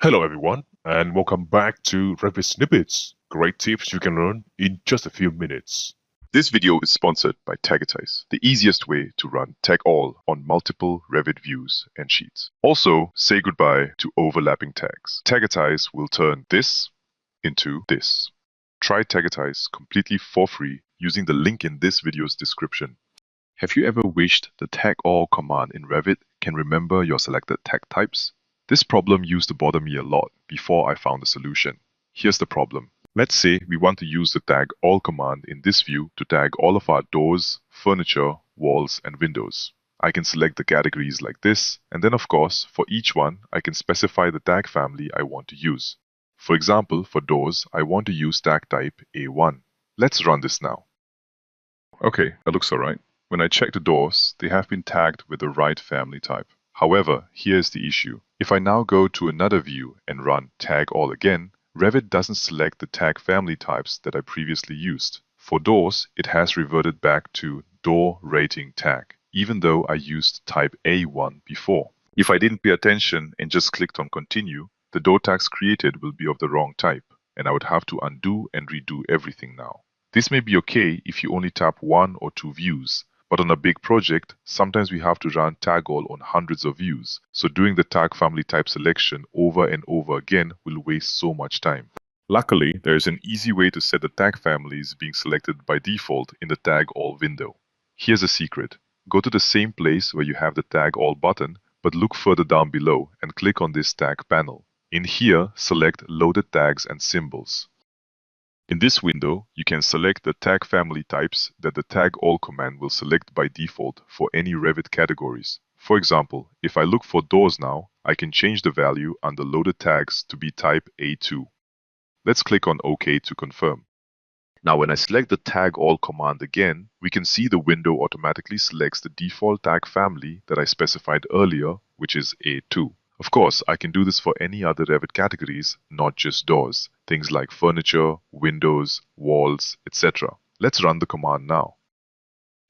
Hello everyone, and welcome back to Revit Snippets. Great tips you can learn in just a few minutes. This video is sponsored by standardise, the easiest way to run tag all on multiple Revit views and sheets. Also, say goodbye to overlapping tags. Standardise will turn this into this. Try standardise completely for free using the link in this video's description. Have you ever wished the tag all command in Revit can remember your selected tag types? This problem used to bother me a lot before I found a solution. Here's the problem. Let's say we want to use the tag all command in this view to tag all of our doors, furniture, walls, and windows. I can select the categories like this, and then of course, for each one, I can specify the tag family I want to use. For example, for doors, I want to use tag type A1. Let's run this now. Okay, that looks alright. When I check the doors, they have been tagged with the right family type. However, here's the issue. If I now go to another view and run tag all again, Revit doesn't select the tag family types that I previously used. For doors, it has reverted back to door rating tag, even though I used type A1 before. If I didn't pay attention and just clicked on continue, the door tags created will be of the wrong type, and I would have to undo and redo everything now. This may be okay if you only tap one or two views, but on a big project, sometimes we have to run tag all on hundreds of views, so doing the tag family type selection over and over again will waste so much time. Luckily, there is an easy way to set the tag families being selected by default in the tag all window. Here's a secret. Go to the same place where you have the tag all button, but look further down below and click on this tag panel. In here, select loaded tags and symbols. In this window, you can select the tag family types that the tag all command will select by default for any Revit categories. For example, if I look for doors now, I can change the value under loaded tags to be type A2. Let's click on OK to confirm. Now when I select the tag all command again, we can see the window automatically selects the default tag family that I specified earlier, which is A2. Of course, I can do this for any other Revit categories, not just doors. Things like furniture, windows, walls, etc. Let's run the command now.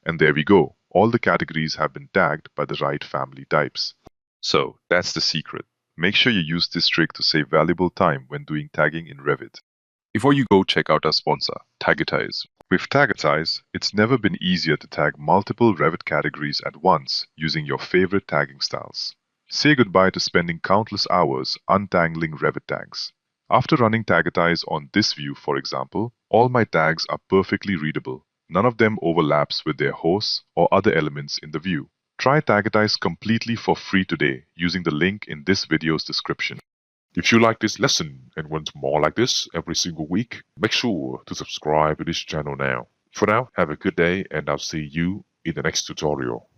And there we go. All the categories have been tagged by the right family types. So that's the secret. Make sure you use this trick to save valuable time when doing tagging in Revit. Before you go, check out our sponsor, standardise. With standardise, it's never been easier to tag multiple Revit categories at once using your favorite tagging styles. Say goodbye to spending countless hours untangling Revit tags. After running standardise on this view, for example, all my tags are perfectly readable. None of them overlaps with their hosts or other elements in the view. Try standardise completely for free today using the link in this video's description. If you like this lesson and want more like this every single week, make sure to subscribe to this channel now. For now, have a good day and I'll see you in the next tutorial.